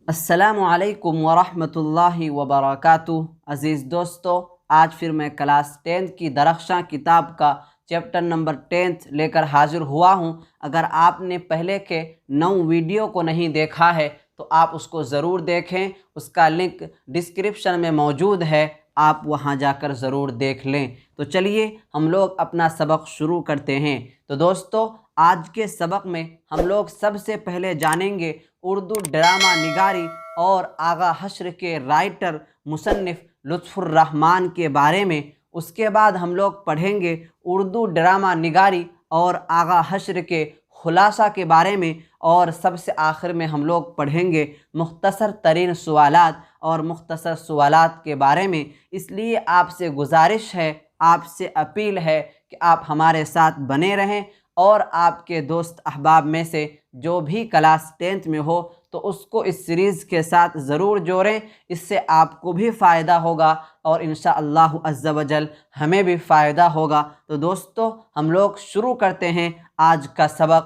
السلام علیکم ورحمۃ اللہ وبرکاتہ۔ عزیز دوستو، آج پھر میں کلاس 10 کی درخشاں کتاب کا چیپٹر نمبر 10 لے کر حاضر ہوا ہوں۔ اگر آپ نے پہلے کے 9 ویڈیو کو نہیں دیکھا ہے تو آپ اس کو ضرور دیکھیں، اس کا لنک ڈسکرپشن میں موجود ہے، آپ وہاں جا کر ضرور دیکھ لیں۔ تو چلیے ہم لوگ اپنا سبق شروع کرتے ہیں۔ تو دوستو، آج کے سبق میں ہم لوگ سب سے پہلے جانیں گے اردو ڈرامہ نگاری اور آغا حشر کے رائٹر مصنف لطف الرحمن کے بارے میں۔ اس کے بعد ہم لوگ پڑھیں گے اردو ڈرامہ نگاری اور آغا حشر کے خلاصہ کے بارے میں، اور سب سے آخر میں ہم لوگ پڑھیں گے مختصر ترین سوالات اور مختصر سوالات کے بارے میں۔ اس لیے آپ سے گزارش ہے، آپ سے اپیل ہے کہ آپ ہمارے ساتھ بنے رہیں، اور آپ کے دوست احباب میں سے جو بھی کلاس 10 میں ہو تو اس کو اس سیریز کے ساتھ ضرور جوڑیں۔ اس سے آپ کو بھی فائدہ ہوگا اور انشاءاللہ عز و جل ہمیں بھی فائدہ ہوگا۔ تو دوستو، ہم لوگ شروع کرتے ہیں آج کا سبق۔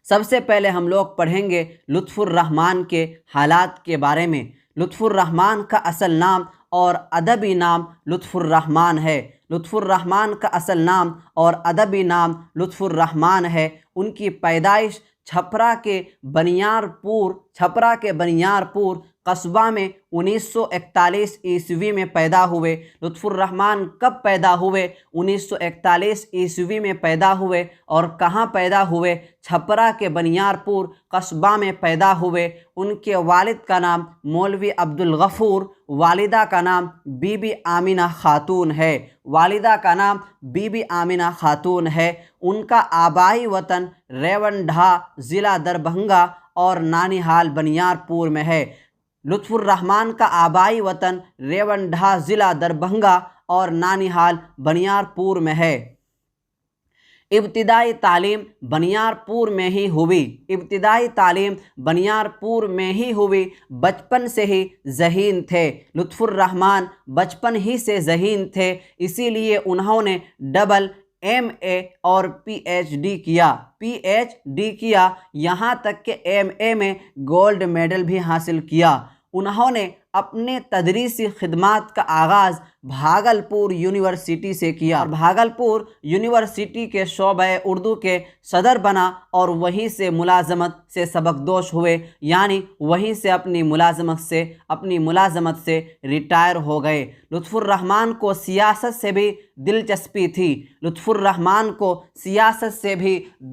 سب سے پہلے ہم لوگ پڑھیں گے لطف الرحمن کے حالات کے بارے میں۔ لطف الرحمن کا اصل نام اور ادبی نام لطف الرحمن ہے۔ لطف الرحمن کا اصل نام اور ادبی نام لطف الرحمن ہے۔ ان کی پیدائش چھپرا کے بنیار پور قصبہ میں 1941 عیسوی میں پیدا ہوئے۔ لطف الرحمن کب پیدا ہوئے؟ 1941 عیسوی میں پیدا ہوئے۔ اور کہاں پیدا ہوئے؟ چھپرا کے بنیار پور قصبہ میں پیدا ہوئے۔ ان کے والد کا نام مولوی عبدالغفور، والدہ کا نام بی بی آمنہ خاتون ہے۔ والدہ کا نام بی بی آمنہ خاتون ہے۔ ان کا آبائی وطن ریونڈھا ضلع دربھنگہ اور نانیہال بنیار پور میں ہے۔ لطف الرحمن کا آبائی وطن ریونڈھا ضلع دربھنگہ اور نانیہال بنیار پور میں ہے۔ ابتدائی تعلیم بنیار پور میں ہی ہوئی۔ بچپن سے ہی ذہین تھے۔ لطف الرحمن بچپن ہی سے ذہین تھے، اسی لیے انہوں نے ڈبل ایم اے اور پی ایچ ڈی کیا، یہاں تک کہ ایم اے میں گولڈ میڈل بھی حاصل کیا۔ انہوں نے اپنے تدریسی خدمات کا آغاز بھاگلپور یونیورسٹی سے کیا اور بھاگلپور یونیورسٹی کے شعبہ اردو کے صدر بنا، اور وہیں سے ملازمت سے سبکدوش ہوئے، یعنی وہیں سے اپنی ملازمت سے ریٹائر ہو گئے۔ لطف الرحمن کو سیاست سے بھی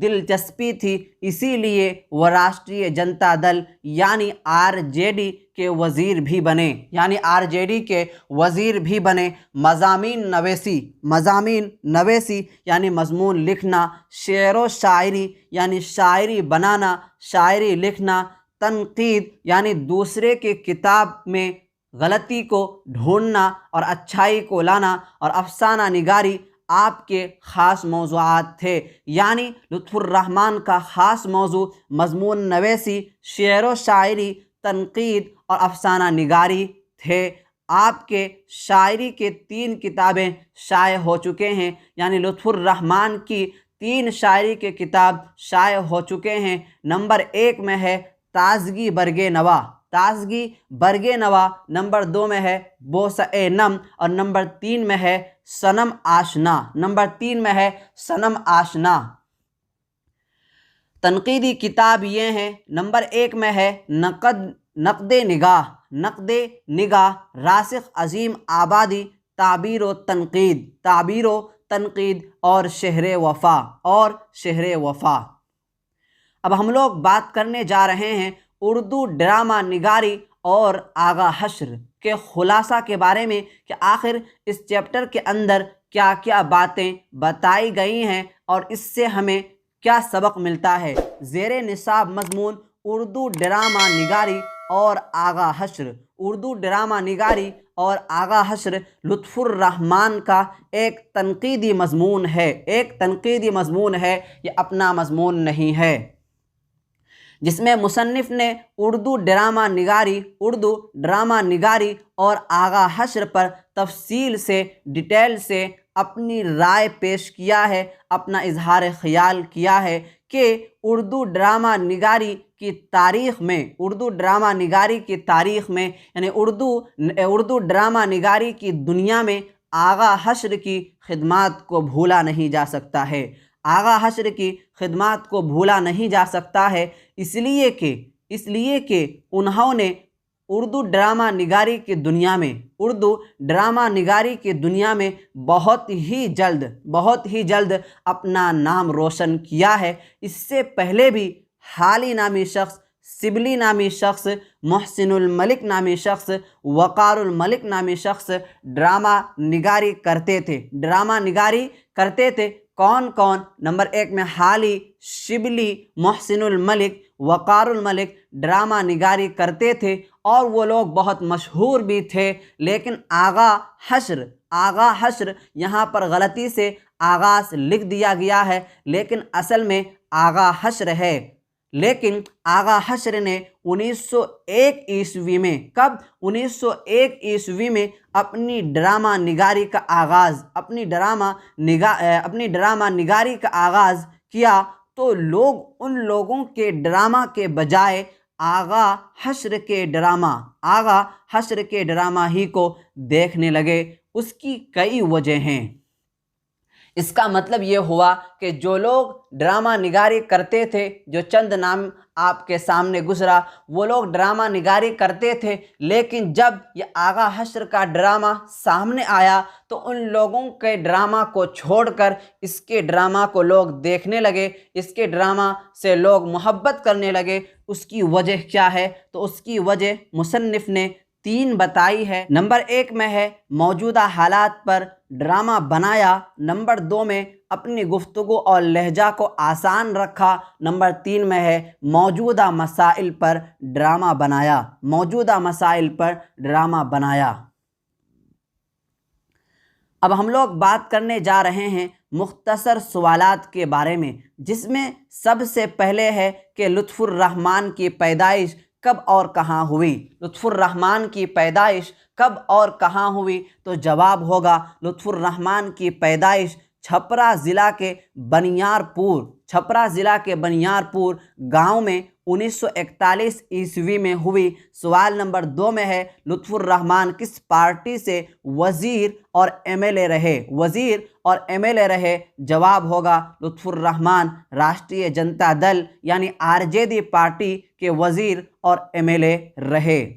دلچسپی تھی، اسی لیے وہ راشٹریہ جنتا دل یعنی آر جے ڈی کے وزیر بھی بنے۔ مضامین نویسی یعنی مضمون لکھنا، شعر و شاعری یعنی شاعری بنانا، شاعری لکھنا، تنقید یعنی دوسرے کے کتاب میں غلطی کو ڈھونڈنا اور اچھائی کو لانا، اور افسانہ نگاری آپ کے خاص موضوعات تھے۔ یعنی لطف الرحمن کا خاص موضوع مضمون نویسی، شعر و شاعری، تنقید اور افسانہ نگاری تھے۔ آپ کے شاعری کے 3 کتابیں شائع ہو چکے ہیں، یعنی لطف الرحمن کی 3 شاعری کے کتاب شائع ہو چکے ہیں۔ نمبر 1 میں ہے تازگی برگ نوا، نمبر 2 میں ہے بوسہ نم، اور نمبر 3 میں ہے صنم آشنا۔ تنقیدی کتاب یہ ہیں، نمبر 1 میں ہے نقد نگاہ راسخ عظیم آبادی، تعبیر و تنقید اور شہر وفا۔ اب ہم لوگ بات کرنے جا رہے ہیں اردو ڈرامہ نگاری اور آغا حشر کے خلاصہ کے بارے میں، کہ آخر اس چیپٹر کے اندر کیا کیا باتیں بتائی گئی ہیں اور اس سے ہمیں کیا سبق ملتا ہے۔ زیر نصاب مضمون اردو ڈرامہ نگاری اور آغا حشر لطف الرحمن کا ایک تنقیدی مضمون ہے، یہ اپنا مضمون نہیں ہے، جس میں مصنف نے اردو ڈرامہ نگاری اور آغا حشر پر تفصیل سے ڈیٹیل سے اپنی رائے پیش کیا ہے، اپنا اظہار خیال کیا ہے کہ اردو ڈرامہ نگاری کی تاریخ میں، اردو ڈرامہ نگاری کی تاریخ میں، یعنی اردو ڈرامہ نگاری کی دنیا میں آغا حشر کی خدمات کو بھولا نہیں جا سکتا ہے۔ آغا حشر کی خدمات کو بھولا نہیں جا سکتا ہے، اس لیے کہ انہوں نے اردو ڈرامہ نگاری کی دنیا میں بہت ہی جلد اپنا نام روشن کیا ہے۔ اس سے پہلے بھی حالی نامی شخص، سبلی نامی شخص، محسن الملک نامی شخص، وقار الملک نامی شخص ڈرامہ نگاری کرتے تھے۔ کون کون؟ نمبر 1 میں حالی، شبلی، محسن الملک، وقار الملک ڈرامہ نگاری کرتے تھے، اور وہ لوگ بہت مشہور بھی تھے۔ لیکن آغا حشر یہاں پر غلطی سے آغاز لکھ دیا گیا ہے، لیکن اصل میں آغا حشر ہے۔ لیکن آغا حشر نے 1901 عیسوی میں، کب؟ 1901 عیسوی میں اپنی ڈرامہ نگاری کا آغاز کیا، تو لوگ ان لوگوں کے ڈرامہ کے بجائے آغا حشر کے ڈرامہ ہی کو دیکھنے لگے۔ اس کی کئی وجہ ہیں۔ اس کا مطلب یہ ہوا کہ جو لوگ ڈرامہ نگاری کرتے تھے، جو چند نام آپ کے سامنے گزرا، وہ لوگ ڈرامہ نگاری کرتے تھے، لیکن جب یہ آغا حشر کا ڈرامہ سامنے آیا تو ان لوگوں کے ڈرامہ کو چھوڑ کر اس کے ڈرامہ کو لوگ دیکھنے لگے، اس کے ڈرامہ سے لوگ محبت کرنے لگے۔ اس کی وجہ کیا ہے؟ تو اس کی وجہ مصنف نے 3 بتائی ہے۔ نمبر 1 میں ہے موجودہ حالات پر ڈرامہ بنایا، نمبر 2 میں اپنی گفتگو اور لہجہ کو آسان رکھا، نمبر 3 میں ہے موجودہ مسائل پر ڈرامہ بنایا۔ اب ہم لوگ بات کرنے جا رہے ہیں مختصر سوالات کے بارے میں، جس میں سب سے پہلے ہے کہ لطف الرحمن کی پیدائش کب اور کہاں ہوئی؟ لطف الرحمن کی پیدائش کب اور کہاں ہوئی؟ تو جواب ہوگا لطف الرحمن کی پیدائش چھپرا ضلع کے بنیارپور گاؤں میں 1941 عیسوی میں ہوئی۔ سوال نمبر 2 میں ہے لطف الرحمن کس پارٹی سے وزیر اور ایم ایل اے رہے؟ جواب ہوگا لطف الرحمن راشٹریہ جنتا دل یعنی RJD پارٹی کے وزیر اور ایم ایل اے رہے۔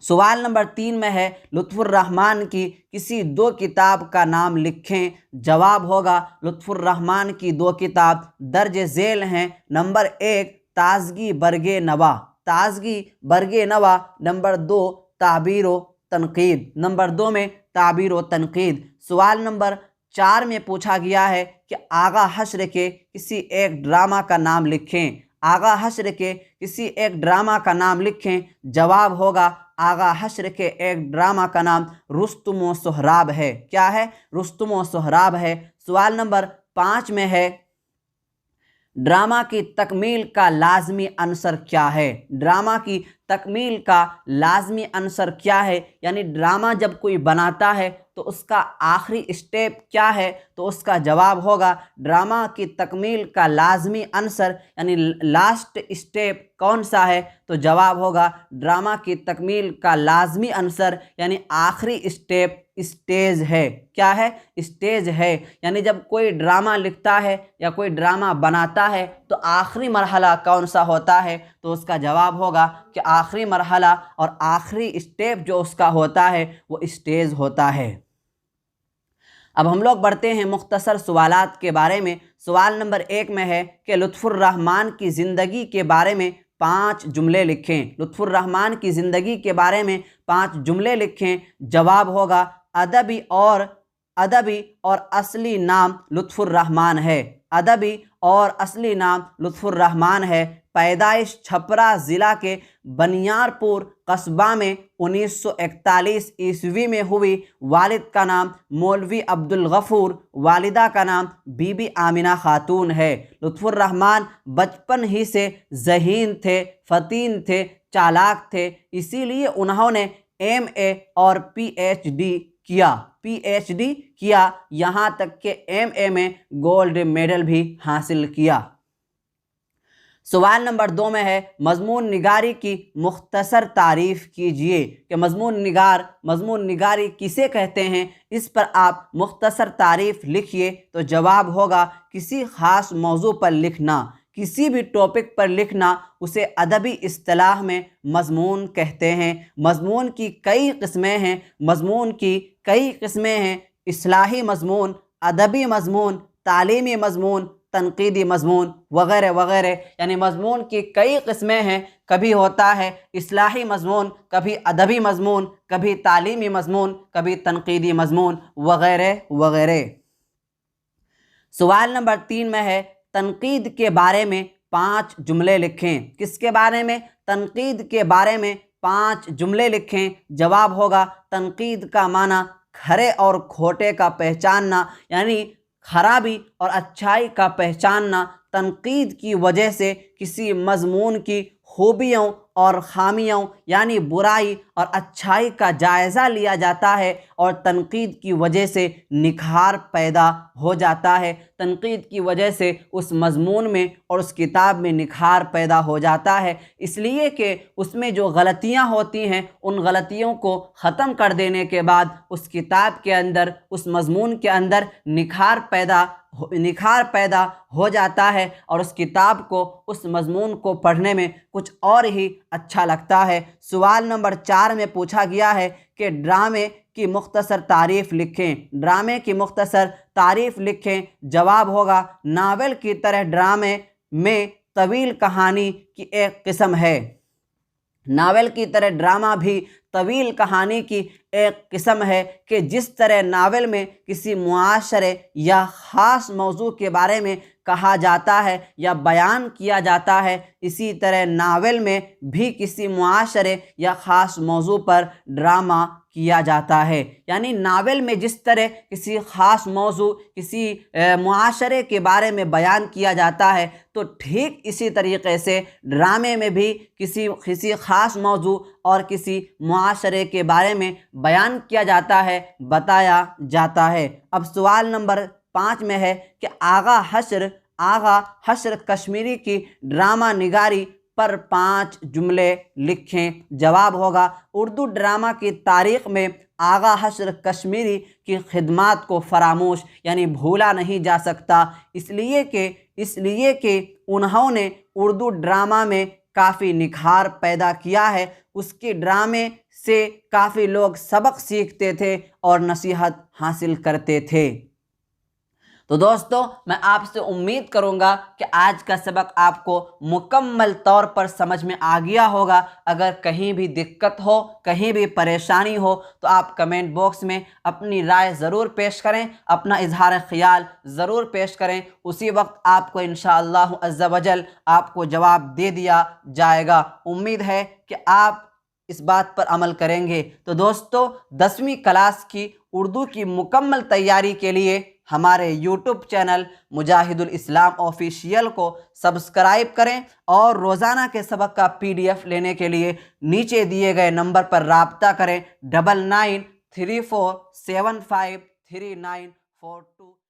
سوال نمبر 3 میں ہے لطف الرحمن کی کسی 2 کتاب کا نام لکھیں۔ جواب ہوگا لطف الرحمن کی 2 کتاب درج ذیل ہیں۔ نمبر 1 تازگی برگ نوا، نمبر 2 تعبیر و تنقید۔ سوال نمبر 4 میں پوچھا گیا ہے کہ آغا حشر کے کسی ایک ڈرامہ کا نام لکھیں۔ جواب ہوگا آغا حشر کے ایک ڈرامہ کا نام رستم و سہراب ہے۔ کیا ہے؟ رستم و سہراب ہے۔ سوال نمبر 5 میں ہے ڈرامہ کی تکمیل کا لازمی عنصر کیا ہے؟ ڈرامہ کی تکمیل کا لازمی عنصر کیا ہے؟ یعنی ڈرامہ جب کوئی بناتا ہے تو اس کا آخری اسٹیپ کیا ہے؟ تو اس کا جواب ہوگا ڈرامہ کی تکمیل کا لازمی عنصر یعنی لاسٹ اسٹیپ کون سا ہے؟ تو جواب ہوگا ڈرامہ کی تکمیل کا لازمی عنصر یعنی آخری اسٹیپ اسٹیج ہے۔ کیا ہے؟ اسٹیج ہے۔ یعنی جب کوئی ڈرامہ لکھتا ہے یا کوئی ڈرامہ بناتا ہے تو آخری مرحلہ کون سا ہوتا ہے؟ تو اس کا جواب ہوگا کہ آخری مرحلہ اور آخری اسٹیپ جو اس کا ہوتا ہے وہ اسٹیج ہوتا ہے۔ اب ہم لوگ بڑھتے ہیں مختصر سوالات کے بارے میں۔ سوال نمبر 1 میں ہے کہ لطف الرحمن کی زندگی کے بارے میں 5 جملے لکھیں۔ لطف الرحمن کی زندگی کے بارے میں 5 جملے لکھیں۔ جواب ہوگا ادبی اور اصلی نام لطف الرحمن ہے۔ ادبی اور اصلی نام لطف الرحمن ہے۔ پیدائش چھپرا ضلع کے بنیارپور قصبہ میں 1941 عیسوی میں ہوئی۔ والد کا نام مولوی عبدالغفور، والدہ کا نام بی بی آمنہ خاتون ہے۔ لطف الرحمن بچپن ہی سے ذہین تھے، فطن تھے، چالاک تھے، اسی لیے انہوں نے MA اور PhD کیا، یہاں تک کہ MA میں گولڈ میڈل بھی حاصل کیا۔ سوال نمبر 2 میں ہے مضمون نگاری کی مختصر تعریف کیجئے کہ مضمون نگاری کسے کہتے ہیں، اس پر آپ مختصر تعریف لکھیے۔ تو جواب ہوگا کسی خاص موضوع پر لکھنا، کسی بھی ٹاپک پر لکھنا، اسے ادبی اصطلاح میں مضمون کہتے ہیں۔ مضمون کی کئی قسمیں ہیں، اصلاحی مضمون، ادبی مضمون، تعلیمی مضمون، تنقیدی مضمون وغیرہ وغیرہ، یعنی مضمون کی کئی قسمیں ہیں۔ کبھی ہوتا ہے اصلاحی مضمون، کبھی ادبی مضمون، کبھی تعلیمی مضمون، کبھی تنقیدی مضمون وغیرہ وغیرہ۔ سوال نمبر 3 میں ہے تنقید کے بارے میں 5 جملے لکھیں۔ کس کے بارے میں؟ تنقید کے بارے میں 5 جملے لکھیں۔ جواب ہوگا تنقید کا معنی کھرے اور کھوٹے کا پہچاننا، یعنی خرابی اور اچھائی کا پہچاننا۔ تنقید کی وجہ سے کسی مضمون کی خوبیوں اور خامیوں یعنی برائی اور اچھائی کا جائزہ لیا جاتا ہے، اور تنقید کی وجہ سے نکھار پیدا ہو جاتا ہے۔ تنقید کی وجہ سے اس مضمون میں اور اس کتاب میں نکھار پیدا ہو جاتا ہے، اس لیے کہ اس میں جو غلطیاں ہوتی ہیں ان غلطیوں کو ختم کر دینے کے بعد اس کتاب کے اندر، اس مضمون کے اندر نکھار پیدا ہو جاتا ہے، اور اس کتاب کو، اس مضمون کو پڑھنے میں کچھ اور ہی اچھا لگتا ہے۔ سوال نمبر 4 میں پوچھا گیا ہے کہ ڈرامے کی مختصر تعریف لکھیں۔ ڈرامے کی مختصر تعریف لکھیں۔ جواب ہوگا ناول کی طرح ڈرامے میں طویل کہانی کی ایک قسم ہے۔ ناول کی طرح ڈرامہ بھی طویل کہانی کی ایک قسم ہے کہ جس طرح ناول میں کسی معاشرے یا خاص موضوع کے بارے میں کہا جاتا ہے یا بیان کیا جاتا ہے، اسی طرح ناول میں بھی کسی معاشرے یا خاص موضوع پر ڈرامہ کیا جاتا ہے۔ یعنی ناول میں جس طرح کسی خاص موضوع، کسی معاشرے کے بارے میں بیان کیا جاتا ہے، تو ٹھیک اسی طریقے سے ڈرامے میں بھی کسی خاص موضوع اور کسی معاشرے کے بارے میں بیان کیا جاتا ہے، بتایا جاتا ہے۔ اب سوال نمبر 5 میں ہے کہ آغا حشر کشمیری کی ڈرامہ نگاری پر 5 جملے لکھیں۔ جواب ہوگا اردو ڈرامہ کی تاریخ میں آغا حشر کشمیری کی خدمات کو فراموش یعنی بھولا نہیں جا سکتا، اس لیے کہ انہوں نے اردو ڈرامہ میں کافی نکھار پیدا کیا ہے۔ اس کے ڈرامے سے کافی لوگ سبق سیکھتے تھے اور نصیحت حاصل کرتے تھے۔ تو دوستو، میں آپ سے امید کروں گا کہ آج کا سبق آپ کو مکمل طور پر سمجھ میں آ گیا ہوگا۔ اگر کہیں بھی دقت ہو، کہیں بھی پریشانی ہو، تو آپ کمنٹ باکس میں اپنی رائے ضرور پیش کریں، اپنا اظہار خیال ضرور پیش کریں۔ اسی وقت آپ کو انشاءاللہ عز و جل آپ کو جواب دے دیا جائے گا۔ امید ہے کہ آپ اس بات پر عمل کریں گے۔ تو دوستو، 10ویں کلاس کی اردو کی مکمل تیاری کے لیے ہمارے یوٹیوب چینل مجاہد الاسلام آفیشیل کو سبسکرائب کریں، اور روزانہ کے سبق کا PDF لینے کے لیے نیچے دیے گئے نمبر پر رابطہ کریں 9934753942۔